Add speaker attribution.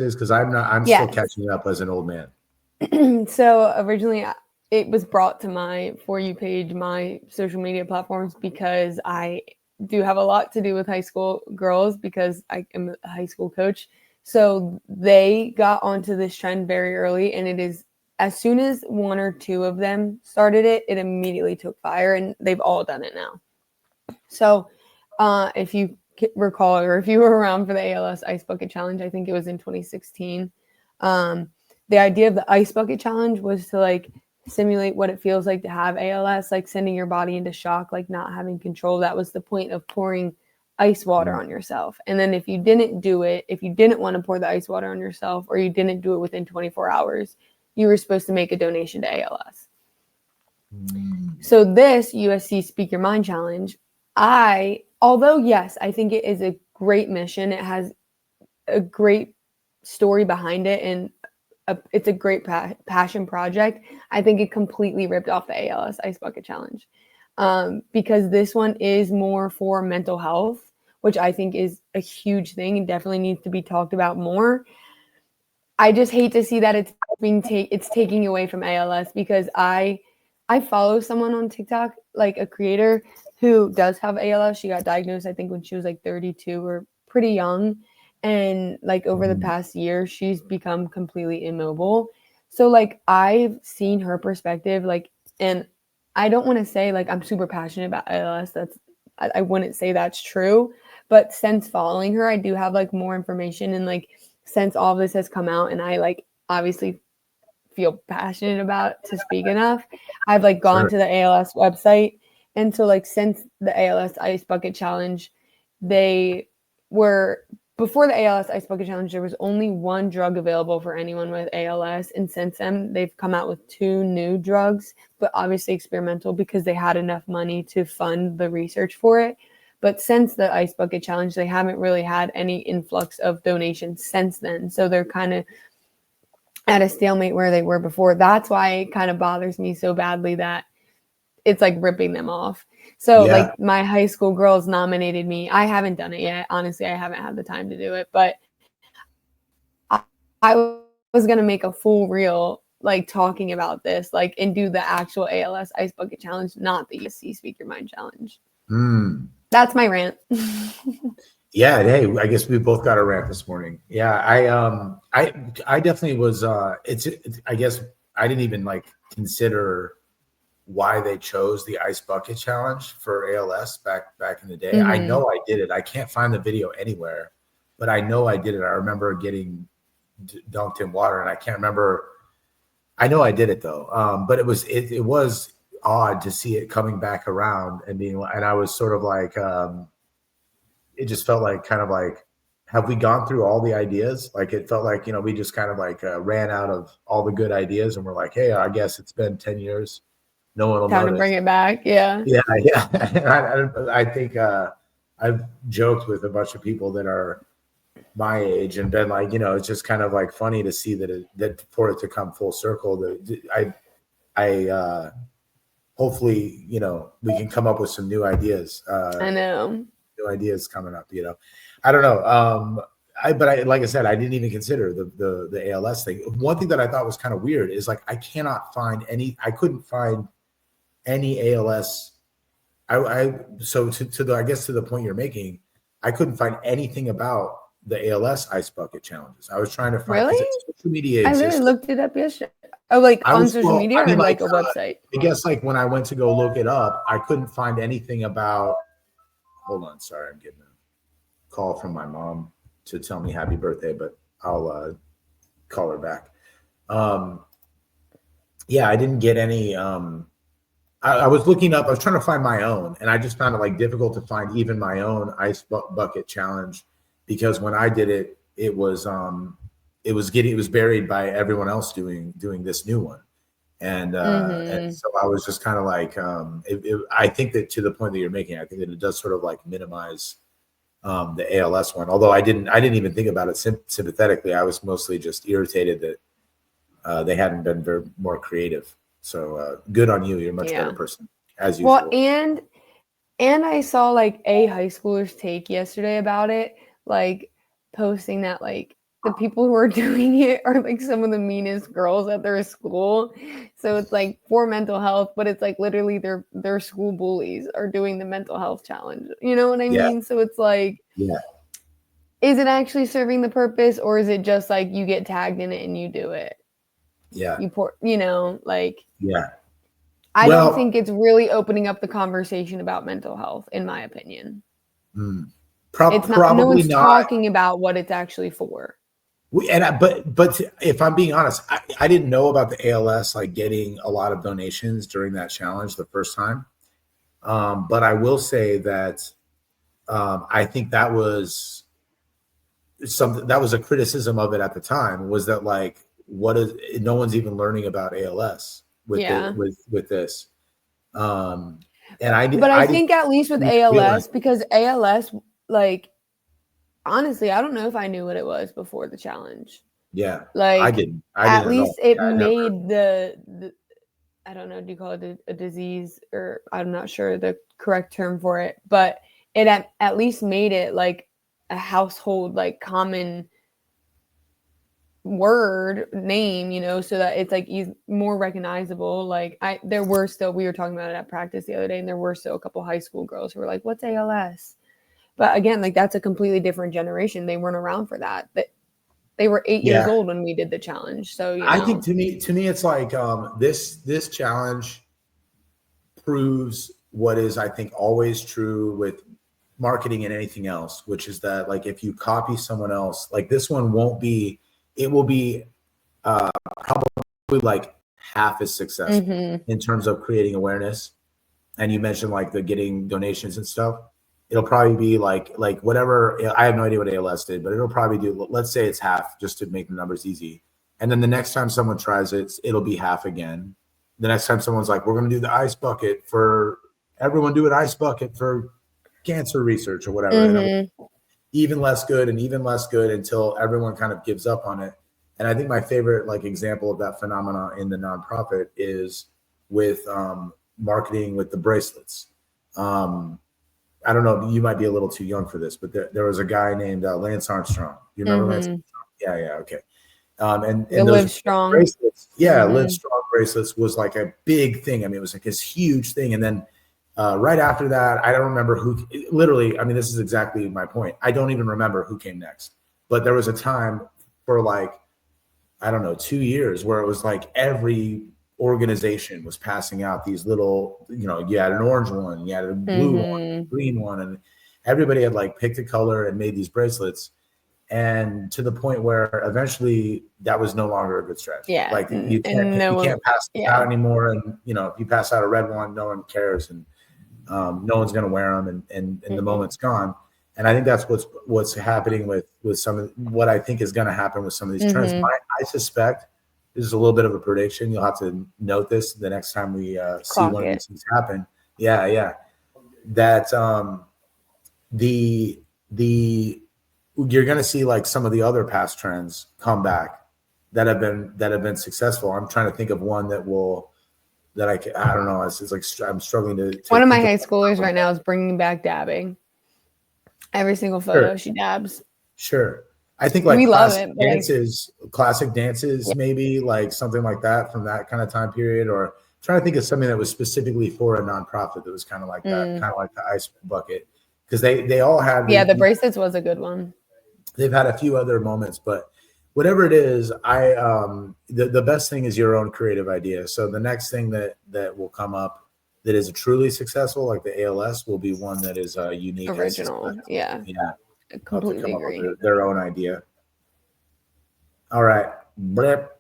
Speaker 1: is? Because I'm still catching up as an old man.
Speaker 2: So originally it was brought to my For You page, my social media platforms, because I do have a lot to do with high school girls because I am a high school coach. So they got onto this trend very early, and it is as soon as one or two of them started it, it immediately took fire, and they've all done it now. So if you recall, or if you were around for the ALS Ice Bucket Challenge, I think it was in 2016. The idea of the Ice Bucket Challenge was to like simulate what it feels like to have ALS, like sending your body into shock, like not having control. That was the point of pouring ice water on yourself. And then if you didn't do it, if you didn't want to pour the ice water on yourself, or you didn't do it within 24 hours, you were supposed to make a donation to ALS. So this USC Speak Your Mind Challenge, although yes, I think it is a great mission. It has a great story behind it, and it's a great passion project. I think it completely ripped off the ALS Ice Bucket Challenge, because this one is more for mental health, which I think is a huge thing and definitely needs to be talked about more. I just hate to see that it's taking away from ALS, because I follow someone on TikTok, like a creator who does have ALS. She got diagnosed, I think, when she was like 32 or pretty young. And like over the past year, she's become completely immobile. So like I've seen her perspective, like, and I don't want to say like I'm super passionate about ALS. I wouldn't say that's true. But since following her, I do have like more information, and like since all of this has come out, and I like obviously feel passionate about to speak enough, I've like gone to the ALS website. And so like since the ALS Ice Bucket Challenge, before the ALS Ice Bucket Challenge, there was only one drug available for anyone with ALS. And since then, they've come out with 2 new drugs, but obviously experimental because they had enough money to fund the research for it. But since the Ice Bucket Challenge, they haven't really had any influx of donations since then. So they're kind of at a stalemate where they were before. That's why it kind of bothers me so badly that it's like ripping them off. So like my high school girls nominated me. I haven't done it yet. Honestly, I haven't had the time to do it, but I was going to make a full reel like talking about this, like, and do the actual ALS Ice Bucket Challenge, not the USC Speak Your Mind Challenge. That's my rant.
Speaker 1: Yeah, hey, I guess we both got a rant this morning. Yeah, I definitely was. I guess I didn't even like consider why they chose the Ice Bucket Challenge for ALS back in the day. I know I did it. I can't find the video anywhere, but I know I did it. I remember getting dunked in water, and I can't remember. I know I did it though. But it was odd to see it coming back around and I was sort of like. It just felt like kind of like, have we gone through all the ideas? Like it felt like, we just kind of like ran out of all the good ideas, and we're like, hey, I guess it's been 10 years. No one will
Speaker 2: notice. Time to bring it back. Yeah.
Speaker 1: Yeah. I think I've joked with a bunch of people that are my age and been like, it's just kind of like funny to see that for it to come full circle, that I hopefully, we can come up with some new ideas.
Speaker 2: I know.
Speaker 1: New ideas coming up, I don't know. Like I said, I didn't even consider the ALS thing. One thing that I thought was kind of weird is like, I couldn't find any ALS. So I guess to the point you're making, I couldn't find anything about the ALS Ice Bucket Challenges. I was trying to find social media exists.
Speaker 2: I literally looked it up yesterday. Oh, like on social media or like a website?
Speaker 1: I guess like when I went to go look it up, I couldn't find anything about. Hold on, sorry, I'm getting a call from my mom to tell me happy birthday, but I'll call her back. Yeah, I didn't get any. I was looking up. I was trying to find my own, and I just found it like difficult to find even my own Ice Bucket Challenge, because when I did it, it was buried by everyone else doing this new one. And so I was just kind of like, I think that to the point that you're making, I think that it does sort of like minimize the ALS one. Although I didn't even think about it sympathetically. I was mostly just irritated that they hadn't been more creative. So good on you. You're a much better person as usual.
Speaker 2: Well, and I saw like a high schooler's take yesterday about it, like posting that like the people who are doing it are like some of the meanest girls at their school. So it's like for mental health, but it's like literally their school bullies are doing the mental health challenge. You know what I mean? So it's like, is it actually serving the purpose, or is it just like you get tagged in it and you do it? I don't think it's really opening up the conversation about mental health, in my opinion. It's not. No one's talking about what it's actually for.
Speaker 1: But if I'm being honest, I didn't know about the ALS like getting a lot of donations during that challenge the first time. But I will say that I think that was something that was a criticism of it at the time, was that like, what is, no one's even learning about ALS with this. I
Speaker 2: think at least with ALS, because ALS, like, honestly, I don't know if I knew what it was before the challenge.
Speaker 1: Yeah,
Speaker 2: like
Speaker 1: I didn't
Speaker 2: at least it made the I don't know, do you call it a disease, or I'm not sure the correct term for it, but it at least made it like a household, like common word name, you know, so that it's like more recognizable. Like we were talking about it at practice the other day, and there were still a couple high school girls who were like, what's ALS? But again, like that's a completely different generation. They weren't around for that. But they were 8 years old when we did the challenge. So
Speaker 1: I think to me, it's like this challenge proves what is, I think, always true with marketing and anything else, which is that like if you copy someone else, like this one won't be, it will be probably like half as successful in terms of creating awareness. And you mentioned like the getting donations and stuff. It'll probably be like whatever. I have no idea what ALS did, but it'll probably do, let's say it's half, just to make the numbers easy. And then the next time someone tries it, it'll be half again. The next time someone's like, we're going to do the ice bucket for everyone, do an ice bucket for cancer research or whatever. And even less good and even less good until everyone kind of gives up on it. And I think my favorite like example of that phenomena in the nonprofit is with marketing with the bracelets. I don't know, you might be a little too young for this, but there was a guy named Lance Armstrong. You remember Lance Armstrong? Yeah, okay. And
Speaker 2: the Live Strong
Speaker 1: bracelets, Live Strong bracelets was like a big thing. I mean, it was like this huge thing. And then right after that, I don't remember who, literally, I mean, this is exactly my point. I don't even remember who came next. But there was a time for like, I don't know, 2 years where it was like every organization was passing out these little, you know, you had an orange one, you had a blue one, a green one, and everybody had like picked a color and made these bracelets. And to the point where eventually that was no longer a good strategy.
Speaker 2: Yeah.
Speaker 1: Like you can't pass it out anymore. And, you know, if you pass out a red one, no one cares. And no one's going to wear them. And the moment's gone. And I think that's what's happening with some of what I think is going to happen with some of these trends. I suspect, this is a little bit of a prediction, you'll have to note this the next time we see one of these things happen. Yeah. That you're going to see like some of the other past trends come back that have been successful. I'm trying to think of one I don't know. It's like I'm struggling to
Speaker 2: one of my high schoolers right now is bringing back dabbing. Every single photo she dabs.
Speaker 1: Sure. I think like
Speaker 2: we
Speaker 1: classic
Speaker 2: love it,
Speaker 1: classic dances, maybe like something like that from that kind of time period, or trying to think of something that was specifically for a nonprofit that was kind of like that, kind of like the ice bucket, because they all had
Speaker 2: the bracelets was a good one.
Speaker 1: They've had a few other moments, but whatever it is, the best thing is your own creative idea. So the next thing that will come up that is truly successful, like the ALS, will be one that is unique,
Speaker 2: original. Yeah.
Speaker 1: I
Speaker 2: completely agree.
Speaker 1: Their own idea. All right. Blip.